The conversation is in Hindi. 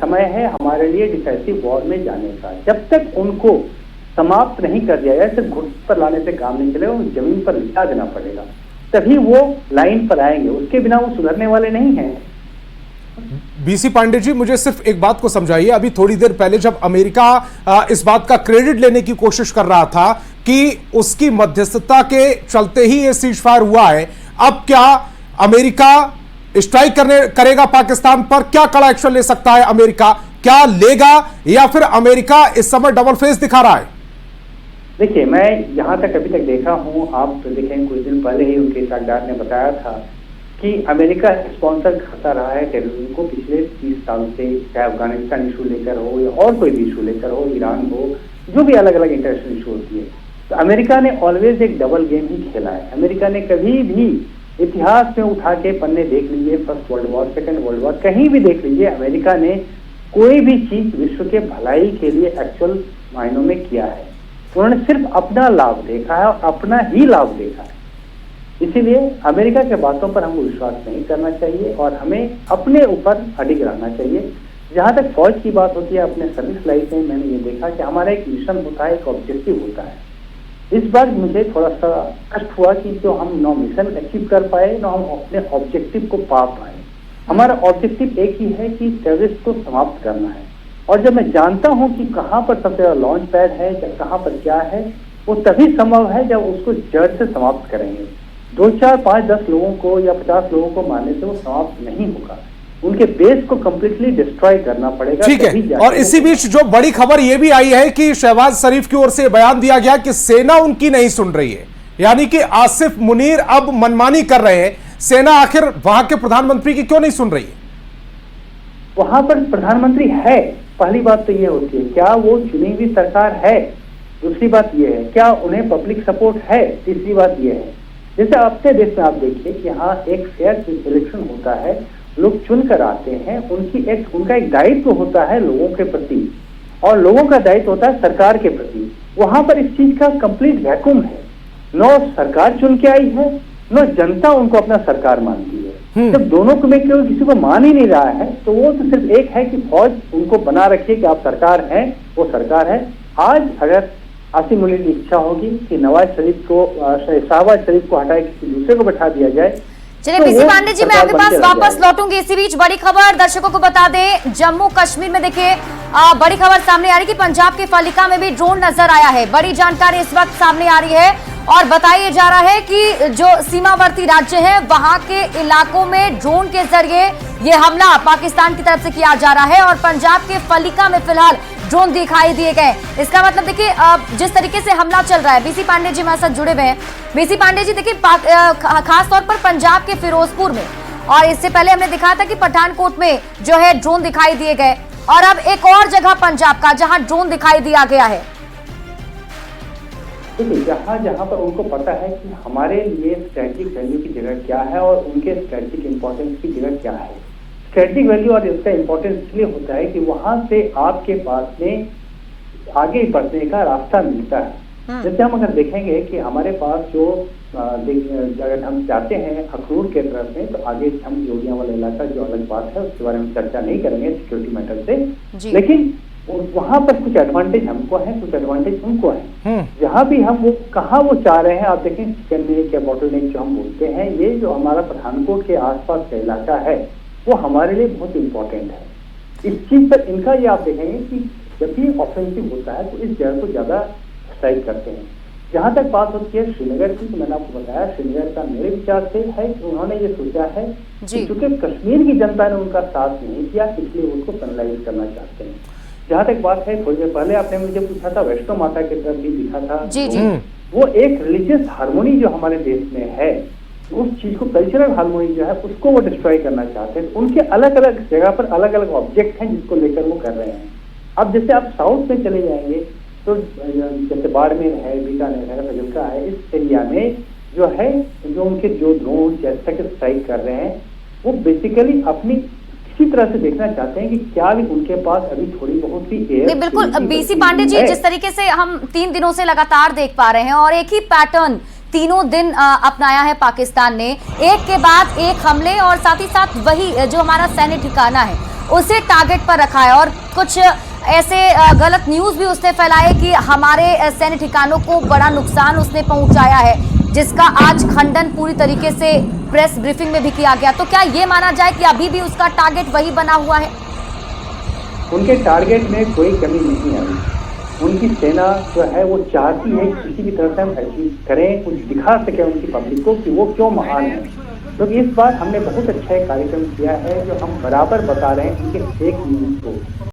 समय है हमारे लिए डिफेंसिव वॉर में जाने का। जब तक उनको समाप्त नहीं कर दिया जाए, सिर्फ घुटने पर लाने से काम नहीं चलेगा, उनको जमीन पर लिटा देना पड़ेगा, तभी वो लाइन पर आएंगे, उसके बिना वो सुधरने वाले नहीं हैं। बीसी पांडे जी, मुझे सिर्फ एक बात को समझाइए। अभी थोड़ी देर पहले जब अमेरिका इस बात का क्रेडिट लेने की कोशिश कर रहा था कि उसकी मध्यस्थता के चलते ही ये सीज फायर हुआ है, अब क्या अमेरिका स्ट्राइक करेगा पाकिस्तान पर? क्या कड़ा एक्शन ले सकता है अमेरिका? क्या लेगा, या फिर अमेरिका इस समय डबल फेस दिखा रहा है? देखिए, मैं जहां तक अभी तक देखा हूं, आप देखें कुछ दिन पहले ही उनके साझेदार ने बताया था कि अमेरिका स्पॉन्सर करता रहा है टेररिज्म को पिछले 30 साल से, चाहे अफगानिस्तान इशू लेकर हो या और कोई भी इशू लेकर हो, ईरान हो, जो भी अलग अलग इंटरनेशनल इशू होती है। तो अमेरिका ने ऑलवेज एक डबल गेम ही खेला है। अमेरिका ने कभी भी इतिहास में उठा के पन्ने देख लीजिए, first world war, second world war, कहीं भी देख लीजिए, अमेरिका ने कोई भी चीज विश्व के भलाई के लिए एक्चुअल मायनों में किया है। उन्होंने सिर्फ अपना लाभ देखा है और अपना ही लाभ देखा है। इसीलिए अमेरिका के बातों पर हमको विश्वास नहीं करना चाहिए और हमें अपने ऊपर अडिग रहना चाहिए। जहां तक फौज की बात होती है, अपने सर्विस लाइफ में मैंने ये देखा कि हमारा एक मिशन होता है, एक ऑब्जेक्टिव होता है। इस बार मुझे थोड़ा सा कष्ट हुआ कि जो हम न मिशन अचीव कर पाए, न हम अपने ऑब्जेक्टिव को पा पाए। हमारा ऑब्जेक्टिव एक ही है कि टेररिस्ट को समाप्त करना है। और जब मैं जानता हूं कि कहां पर सबसे ज्यादा लॉन्च पैड है, कहां पर क्या है, वो तभी संभव है जब उसको जड़ से समाप्त करेंगे। 2, 4, 5, 10 लोगों को या 50 लोगों को मारने से वो समाप्त नहीं होगा। उनके बेस को कंप्लीटली डिस्ट्रॉय करना पड़ेगा। ठीक है। और इसी बीच जो बड़ी खबर यह भी आई है कि शहबाज शरीफ की ओर से बयान दिया गया कि सेना उनकी नहीं सुन रही है, यानी कि आसिफ मुनीर अब मनमानी कर रहे हैं। सेना आखिर वहां के प्रधानमंत्री की क्यों नहीं सुन रही है? वहां पर प्रधानमंत्री है, पहली बात तो ये होती है, क्या वो चुनी हुई सरकार है? दूसरी बात ये है, क्या उन्हें पब्लिक सपोर्ट है? तीसरी बात ये है, जैसे अपने देश में आप देखिए कि यहाँ एक फेयर इलेक्शन होता है, लोग चुन कर आते हैं, उनका एक दायित्व होता है लोगों के प्रति और लोगों का दायित्व होता है सरकार के प्रति। वहां पर इस चीज का कंप्लीट वैक्यूम है। न सरकार चुन के आई है, न जनता उनको अपना सरकार मानती है। जब दोनों को में केवल किसी को मान ही नहीं रहा है, तो वो तो सिर्फ एक है कि फौज उनको बना रखिए कि आप सरकार हैं, वो सरकार है। आज अगर आसिफ मुनीर की इच्छा होगी कि शहबाज शरीफ को हटाए किसी दूसरे को बैठा दिया जाए। चलिए बीसी पांडे जी, मैं आपके पास वापस लौटूंगी। इसी बीच बड़ी खबर दर्शकों को बता दें, जम्मू कश्मीर में देखिए बड़ी खबर सामने आ रही है कि पंजाब के फलिका में भी ड्रोन नजर आया है। बड़ी जानकारी इस वक्त सामने आ रही है और बताया जा रहा है कि जो सीमावर्ती राज्य है वहां के इलाकों में ड्रोन के जरिए ये हमला पाकिस्तान की तरफ से किया जा रहा है और पंजाब के फलिका में फिलहाल ड्रोन दिखाई दिए गए। इसका मतलब देखिए जिस तरीके से हमला चल रहा है, बीसी पांडे जी हमारे साथ जुड़े हुए हैं। बीसी पांडे जी देखिए, खास तौर पर पंजाब के फिरोजपुर में, और इससे पहले हमने दिखा था कि पठानकोट में जो है ड्रोन दिखाई दिए गए, और अब एक और जगह पंजाब का जहां ड्रोन दिखाई दिया गया है। देखिए, जहां पर उनको पता है कि हमारे लिए स्ट्रेटेजिक वैल्यू की जगह क्या है और उनके स्ट्रेटेजिक इंपॉर्टेंस की जगह क्या है। स्ट्रेटेजिक वैल्यू और इसका इंपॉर्टेंस इसलिए होता है कि वहां से आपके पास में आगे बढ़ने का रास्ता मिलता है। जैसे हम अगर देखेंगे कि हमारे पास जो अगर हम जाते हैं अखनूर के तरफ में, तो आगे हम जोड़ियां वाला इलाका जो अलग बात है, उसके बारे में चर्चा नहीं करेंगे सिक्योरिटी मैटर से, लेकिन वहां पर कुछ एडवांटेज हमको है, कुछ एडवांटेज उनको है। जहां भी हम वो कहाँ वो चाह रहे हैं, आप देखें चिकन नेक या बॉटल नेक जो हम बोलते हैं, ये जो हमारा पठानकोट के आसपास का इलाका है वो हमारे लिए बहुत इंपॉर्टेंट है। इस चीज पर इनका ये आप देखेंगे कि जब भी ऑफेंसिव होता है तो इस जगह को ज्यादा स्ट्राइक करते हैं। जहां तक बात होती है श्रीनगर की, तो मैंने आपको बताया श्रीनगर का मेरे विचार से है कि उन्होंने ये सोचा है कि चूंकि कश्मीर की जनता ने उनका साथ नहीं किया, इसलिए उसको पेनलाइज करना चाहते हैं। जहां तक बात है, थोड़ी देर पहले आपने मुझे पूछा था वैष्णो माता की तरफ भी दिखा था, वो एक रिलीजियस हार्मोनी जो हमारे देश में है, उस चीज को, कल्चरल हार्मोनी जो है उसको वो डिस्ट्रॉय करना चाहते हैं। उनके अलग अलग जगह पर अलग अलग ऑब्जेक्ट हैं जिसको लेकर वो कर रहे हैं। अब जैसे आप साउथ में चले जाएंगे तो जैसे बाड़मेर है, बीकानेर है, फजिल्का है, इस एरिया में जो है जो उनके जो ड्रोन जैसा कि स्ट्राइक कर रहे हैं, वो बेसिकली अपनी किसी तरह से देखना चाहते हैं कि क्या भी उनके पास अभी थोड़ी बहुत ही एयर। बिल्कुल बीसी पांडे जी, जिस तरीके से हम 3 दिनों से लगातार देख पा रहे हैं और एक ही पैटर्न तीनों दिन अपनाया है पाकिस्तान ने, एक के बाद एक हमले और साथ ही साथ वही जो हमारा सैन्य ठिकाना है उसे टारगेट पर रखा है और कुछ ऐसे गलत न्यूज भी उसने फैलाए कि हमारे सैन्य ठिकानों को बड़ा नुकसान उसने पहुंचाया है, जिसका आज खंडन पूरी तरीके से प्रेस ब्रीफिंग में भी किया गया। तो क्या ये माना जाए कि अभी भी उसका टारगेट वही बना हुआ है? उनके टारगेट में कोई कमी नहीं आई। उनकी सेना जो है वो चाहती है किसी भी तरह से हम अचीव करें, कुछ दिखा सके उनकी पब्लिक को कि वो क्यों महान है। तो इस बार हमने बहुत अच्छा एक कार्यक्रम किया है जो हम बराबर बता रहे हैं उनके फेक न्यूज को।